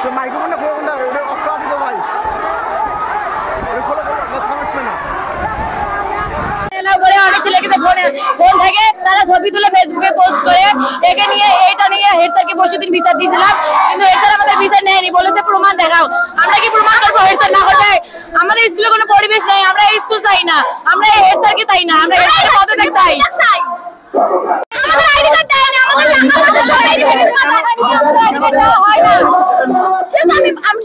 তো মাইক্রোফোনটা খোলো কোনটা ওটা অফ করা আছে তো ভাই ওটা খোলো সমস্যা না অনেক ছেলেকে ফোন থেকে তারা ছবি তুলে ফেসবুকে পোস্ট করে একে নিয়ে এটা নিয়ে হেড স্যারকে বসে দিন বিচার দিয়েছিলাম, কিন্তু হেড স্যার আমাদের বিচার নেয়নি, বলেছে প্রমাণ দেখাও। আমরা কি প্রমাণ করবো হেড স্যার না করবে? আমাদের স্কুলে কোনো পরিবেশ নেই, আমরা এই স্কুল চাই না, আমরা এই হেড স্যারকে চাই না, আমরা হেড স্যারের পদত্যাগ চাই। আমাদের আইডি কার্ড দেয় না, আমাদের টাকা পয়সা সব আইডি কার্ড হয় না,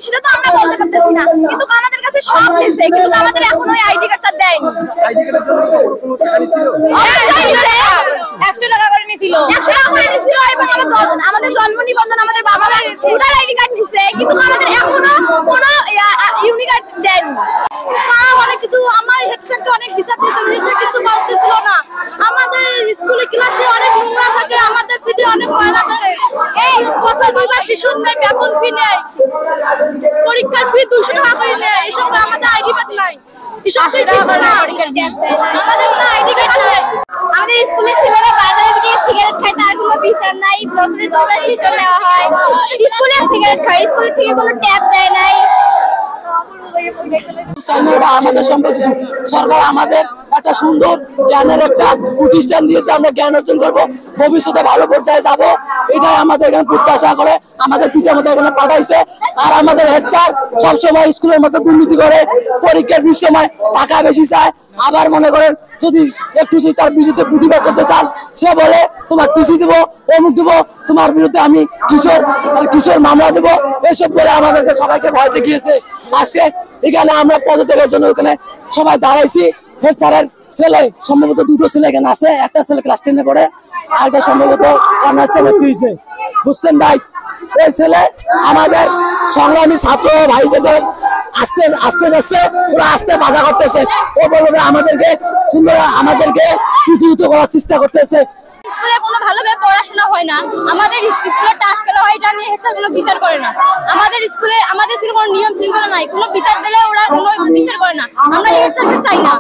সেটা তো আমরা বলতে পারতেছি না, কিন্তু আমাদের কাছে সব দিচ্ছে, কিন্তু আমাদের এখন ওই আইডি কার্ডটা দেয়নি। আইডি কার্ডের জন্য কোনো টাকা নিছিল? 100 টাকা করে নিছিল, 100 টাকা করে নিছিল, এবং আমাদের জন্ম নিবন্ধন আমাদের বাবার ভোটার আইডি কার্ড নিছে, কিন্তু আমাদের এখনো কোনো ইউনিক কার্ড দেয়নি। অনেক কিছু আমার হেড স্যারকে অনেক বিচার দিয়েছিল, নিশ্চয় কিছু বলতেছিল না। আমাদের স্কুলে ক্লাসে অনেক নোংরা থাকে, আমাদের সিটি অনেক ময়লা থাকে, এই বছর 2 বার শিশুর নেই, বেতন ফি নেই, পরীক্ষার ফি 200 টাকা করে নেয়, এসব আমাদের আইডি কার্ড নাই, এসব ঠিক না। আমাদের কোনো আইডি কার্ড নেই। আমাদের স্কুলের ছেলেরা বাজারে গিয়ে সিগারেট খায়, তার কোনো বিচার নাই, বছরে 2 বার শিশু নেওয়া হয়, স্কুলে সিগারেট খায়, স্কুল থেকে কোনো ট্যাব দেয় নাই। আমাদের সম্পর্কিত সরকার আমাদের একটা সুন্দর জ্ঞানের একটা প্রতিষ্ঠান দিয়েছে, আমরা জ্ঞান অর্জন করবো, ভবিষ্যতে ভালো পর্যায়ে যাবো, এটাই আমাদের এখানে প্রত্যাশা করে আমাদের পিতা মাতা এখানে পাঠাইছে। আর আমাদের হেড স্যার সবসময় স্কুলের মতো দুর্নীতি করে, পরীক্ষার সময় টাকা বেশি চায়, আবার মনে করেন যদি একটু তার বিরুদ্ধে প্রতিবাদ করতে চান, সে বলে তোমার টিসি দেবো, অমুক দেবো, তোমার বিরুদ্ধে আমি কিশোর মামলা দেবো, এসব বলে আমাদেরকে সবাইকে ভয় দেখিয়েছে। আজকে এখানে আমরা পদত্যাগের জন্য ওখানে সবাই দাঁড়াইছি। হেড স্যারের ছেলে সম্ভবত 2টো ছেলে এখানে আছে, একটা ছেলে ক্লাস 10-এ পড়ে, আর একটা সম্ভবত অনার্সে ভর্তি হয়েছে, বুঝছেন ভাই? এই ছেলে আমাদের সংগ্রামী ছাত্র ভাই যাদের আস্তে আস্তে যাচ্ছে, ওরা আস্তে বাধা করতেছে, ও বলবে আমাদেরকে সুন্দর আমাদেরকে প্রতিহত করার চেষ্টা করতেছে। স্কুলে কোনো ভালোভাবে পড়াশোনা হয় না, আমাদের স্কুলে টাস্ক খেলা হয়, এটা নিয়ে হেড স্যার কোনো বিচার করে না। আমাদের স্কুলে কোনো নিয়ম শৃঙ্খলা নাই, কোনো বিচার দিলে ওরা কোনো বিচার করে না। আমরা এই হেড স্যারকে চাই না,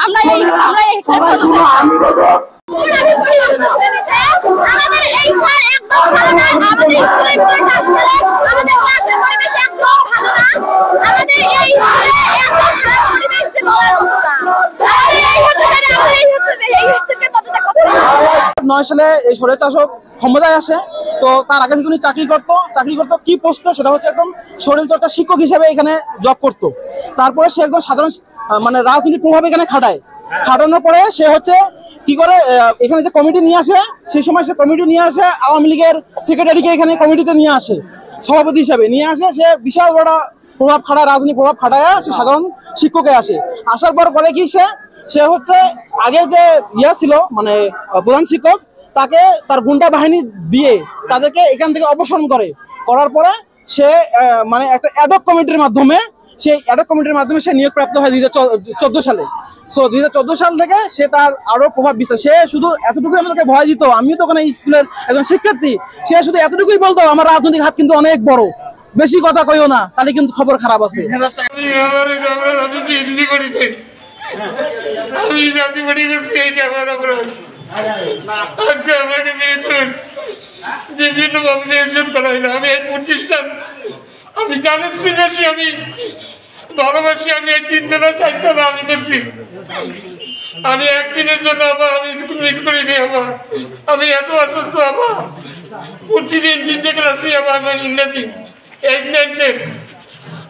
আমরা এই হেড স্যার পদত্যাগ চাই। আমাদের এই স্যার একদম ভালো না, আমাদের স্কুলে টাস্ক খেলে, আমাদের ক্লাসের পরিবেশ একদম ভালো না, আমাদের এই স্কুলে একদম খারাপ পরিবেশ যে বলার মতো না। আমাদের এই হেড স্যারকে পদত্যাগ করতে হবে। 9 সালে এই স্বৈরশাসক ক্ষমতায় আসে, তো তার আগে থেকে উনি চাকরি করতো কি পোস্ট, সেটা হচ্ছে একদম শরীরচর্চা শিক্ষক হিসেবে এখানে জব করতো। তারপরে সে একদম সাধারণ মানে রাজনীতির প্রভাব এখানে খাটানোর পরে সে হচ্ছে কি করে এখানে যে কমিটি নিয়ে আসে, সেই সময় সে কমিটি নিয়ে আসে আওয়ামী লীগের সেক্রেটারিকে এখানে কমিটিতে নিয়ে আসে, সভাপতি হিসাবে নিয়ে আসে। সে বিশাল বড় প্রভাব খাটায়, রাজনীতি প্রভাব খাটায় সে সাধারণ শিক্ষকে আসার পর করে কি সে হচ্ছে আগের যে ছিল মানে প্রধান শিক্ষক, তাকে তার গুন্ডা বাহিনী দিয়ে তাদেরকে এখান থেকে অপসারণ করার পরে সে মানে একটা অ্যাডক কমিটির মাধ্যমে সে নিয়োগপ্রাপ্ত হয় 2014 সালে। সো 2014 সাল থেকে সে তার আরো প্রভাব বিস্তার, সে শুধু এতটুকু আমাদেরকে ভয় দিত, আমিও তো ওখানে স্কুলের একজন শিক্ষার্থী, সে শুধু এতটুকুই বলতো আমার রাজনৈতিক হাত কিন্তু অনেক বড়, বেশি কথা কইও না, তাহলে কিন্তু খবর খারাপ আছে। আমি জাতি বাড়ি করছি, এইটা আমার অপরাধ। আজকে আমাকে বিভিন্ন ভাবে নির্যাতন করা হইল। আমি এই প্রতিষ্ঠান আমি জানাচ্ছি বেশি, আমি ভালোবাসি, আমি এই চিন্তাটা চাইতে না আমি করছি। আমি একদিনের জন্য আবার আমি স্কুল মিস করিনি, আবার আমি এত অসুস্থ, আবার প্রতিদিন 3টে ক্লাসে আবার আমার ইংরেজি 8, 9, 10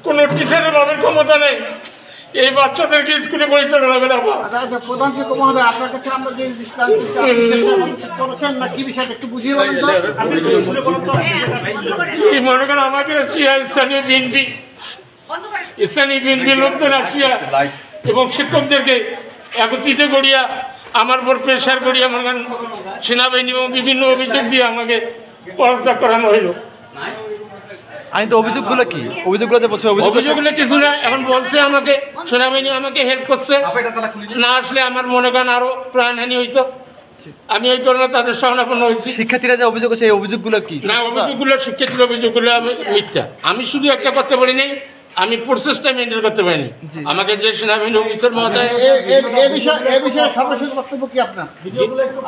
কোনো টিচারের ভাবের ক্ষমতা নেই, এই বাচ্চাদেরকে স্কুলে পরিচালনা হবে না। প্রধান শিক্ষক মহোদয়, আপনার কাছে আমরা যে করেছেন না কি বিষয়টা একটু বুঝিয়ে বলেন তো। মনে করেন আমাকে স্থানীয় বিএনপি লোকদের আসিয়া এবং শিক্ষকদেরকে একত্রিত করিয়া আমার উপর প্রেশার করিয়া মনে করেন সেনাবাহিনী এবং বিভিন্ন অভিযোগ দিয়ে আমাকে পদত্যাগ করানো হইল। আমি তো অভিযোগগুলো কি অভিযোগগুলো কিছু না, এখন বলছে আমাকে সেনাবাহিনী আমাকে হেল্প করছে, না আসলে আমার মনে করেন আরো প্রাণহানি হইতো, আমি এই কারণে তাদের শরণাপন্ন হয়েছি। শিক্ষার্থীরা যে অভিযোগ আছে, এই অভিযোগগুলো কি? না, অভিযোগগুলো শিক্ষার্থীর অভিযোগগুলো মিথ্যা। আমি শুধু একটা করতে পারি নাই, আমি প্রসেসটা মেনটেন করতে পারিনি। আমাকে যে সেনাবাহিনী অফিসার মহোদয় এই বিষয়ে সর্বশেষ বক্তব্য কি আপনার?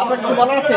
আপনার কিছু বলার আছে?